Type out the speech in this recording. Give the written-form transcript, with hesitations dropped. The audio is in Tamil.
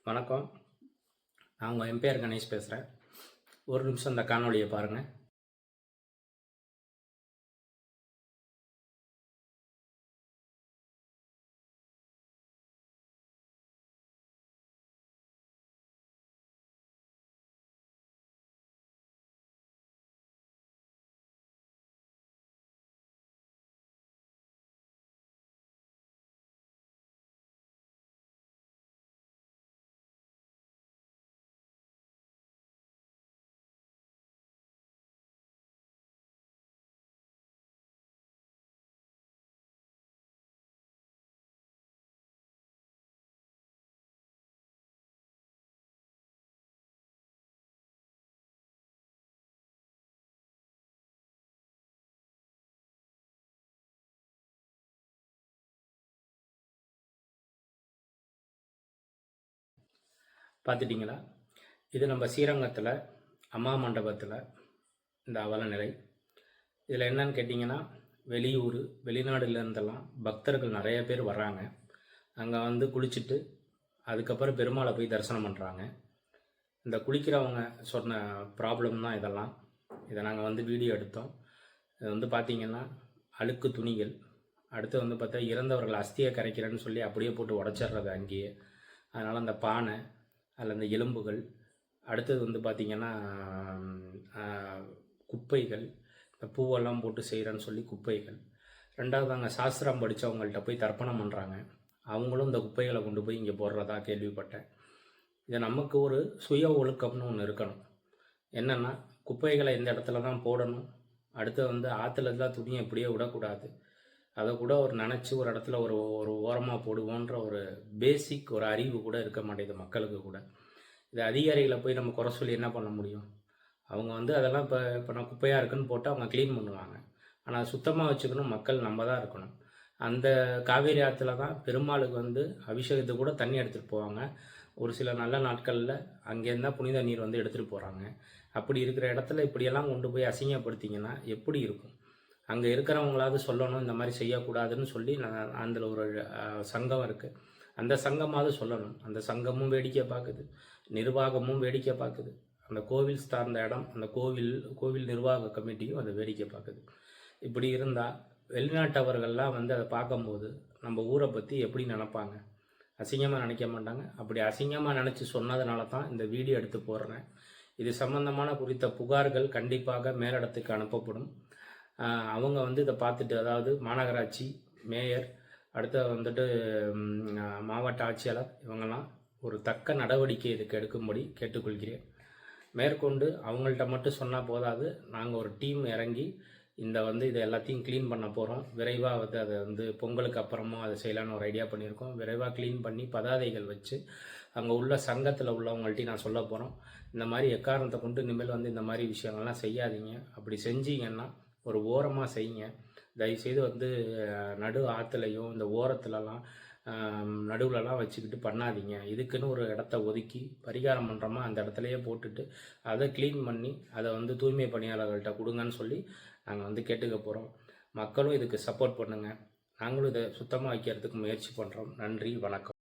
வணக்கம். நான் உங்கள் எம்பேர் கணேஷ் பேசுகிறேன். ஒரு நிமிஷம் இந்த காணொளியை பாருங்கள். பார்த்துட்டிங்களா? இது நம்ம ஸ்ரீரங்கத்தில் அம்மா மண்டபத்தில் இந்த அவல நிலை. இதில் என்னன்னு கேட்டிங்கன்னா, வெளியூர் வெளிநாடுலேருந்தெல்லாம் பக்தர்கள் நிறைய பேர் வர்றாங்க. அங்கே வந்து குளிச்சுட்டு அதுக்கப்புறம் பெருமாளை போய் தரிசனம் பண்ணுறாங்க. இந்த குளிக்கிறவங்க சொன்ன ப்ராப்ளம் தான் இதெல்லாம். இதை நாங்கள் வந்து வீடியோ எடுத்தோம். இது வந்து பார்த்திங்கன்னா அழுக்கு துணிகள், அடுத்து வந்து பார்த்தா இறந்தவர்கள் அஸ்தியை கரைக்கிறேன்னு சொல்லி அப்படியே போட்டு உடச்சிட்றது அங்கேயே. அதனால் அந்த பானை, அதில் அந்த எலும்புகள், அடுத்தது வந்து பார்த்திங்கன்னா குப்பைகள், இந்த பூவெல்லாம் போட்டு செய்கிறேன்னு சொல்லி குப்பைகள். ரெண்டாவது அங்கே சாஸ்திரம் படித்தவங்கள்ட்ட போய் தர்ப்பணம் பண்ணுறாங்க. அவங்களும் இந்த குப்பைகளை கொண்டு போய் இங்கே போடுறதா கேள்விப்பட்டேன். இதை நமக்கு ஒரு சுய ஒழுக்கம்னு ஒன்று இருக்கணும். என்னென்னா, குப்பைகளை இந்த இடத்துல தான் போடணும், அடுத்து வந்து ஆற்றுல தான் துணியை இப்படியே விடக்கூடாது, அதை கூட ஒரு நினச்சி ஒரு இடத்துல ஒரு ஒரு ஓரமாக போடுவோன்ற ஒரு பேசிக் ஒரு அறிவு கூட இருக்க மாட்டேங்குது மக்களுக்கு கூட. இது அதிகாரிகளை போய் நம்ம குறை சொல்லி என்ன பண்ண முடியும்? அவங்க வந்து அதெல்லாம் இப்போ நான் குப்பையாக இருக்குன்னு போட்டு அவங்க க்ளீன் பண்ணுவாங்க. ஆனால் சுத்தமாக வச்சுக்கணும் மக்கள் நம்ம தான் இருக்கணும். அந்த காவேரி ஆற்றுல தான் பெருமாளுக்கு வந்து அபிஷேகத்துக்கு கூட தண்ணி எடுத்துகிட்டு போவாங்க. ஒரு சில நல்ல நாட்களில் அங்கேருந்தால் புனித நீர் வந்து எடுத்துகிட்டு போகிறாங்க. அப்படி இருக்கிற இடத்துல இப்படியெல்லாம் கொண்டு போய் அசிங்கப்படுத்திங்கன்னா எப்படி இருக்கும்? அங்கே இருக்கிறவங்களாவது சொல்லணும், இந்த மாதிரி செய்யக்கூடாதுன்னு சொல்லி நான் அதில் ஒரு சங்கம் இருக்குது, அந்த சங்கமாவது சொல்லணும். அந்த சங்கமும் வேடிக்கை பார்க்குது, நிர்வாகமும் வேடிக்கை பார்க்குது, அந்த கோவில் சார்ந்த இடம் அந்த கோவில் நிர்வாக கமிட்டியும் அதை வேடிக்கை பார்க்குது. இப்படி இருந்தால் வெளிநாட்டவர்கள்லாம் வந்து அதை பார்க்கும்போது நம்ம ஊரை பற்றி எப்படி நினைப்பாங்க? அசிங்கமாக நினைக்க மாட்டாங்க. அப்படி அசிங்கமாக நினச்சி சொன்னதுனால தான் இந்த வீடியோ எடுத்து போடுறேன். இது சம்பந்தமான குறித்த புகார்கள் கண்டிப்பாக மேலிடத்துக்கு அனுப்பப்படும். அவங்க வந்து இதை பார்த்துட்டு, அதாவது மாநகராட்சி மேயர், அடுத்த வந்துட்டு மாவட்ட ஆட்சியாளர், இவங்கெல்லாம் ஒரு தக்க நடவடிக்கை இதுக்கு எடுக்கும்படி கேட்டுக்கொள்கிறேன். மேற்கொண்டு அவங்கள்ட்ட மட்டும் சொன்னால் போதாது, நாங்கள் ஒரு டீம் இறங்கி இதை எல்லாத்தையும் க்ளீன் பண்ண போகிறோம். விரைவாக வந்து அதை வந்து பொங்கலுக்கு அப்புறமா அதை செய்யலான்னு ஒரு ஐடியா பண்ணியிருக்கோம். விரைவாக க்ளீன் பண்ணி பதாதைகள் வச்சு அங்கே உள்ள சங்கத்தில் உள்ளவங்கள்ட்டையும் நான் சொல்ல போகிறோம். இந்த மாதிரி எக்காரணத்தை கொண்டு இனிமேல் வந்து இந்த மாதிரி விஷயங்கள்லாம் செய்யாதீங்க. அப்படி செஞ்சீங்கன்னா ஒரு ஓரமாக செய்யுங்க. தயவுசெய்து வந்து நடு ஆற்றுலையும் இந்த ஓரத்துலலாம் நடுவுலலாம் வச்சுக்கிட்டு பண்ணாதீங்க. இதுக்குன்னு ஒரு இடத்த ஒதுக்கி பரிகாரம் பண்ணுறோமா அந்த இடத்துலையே போட்டுட்டு அதை க்ளீன் பண்ணி அதை வந்து தூய்மை பணியாளர்கள்ட்ட கொடுங்கன்னு சொல்லி நாங்கள் வந்து கேட்டுக்க போகிறோம். மக்களும் இதுக்கு சப்போர்ட் பண்ணுங்கள். நாங்களும் இதை சுத்தமாக வைக்கிறதுக்கு முயற்சி பண்ணுறோம். நன்றி, வணக்கம்.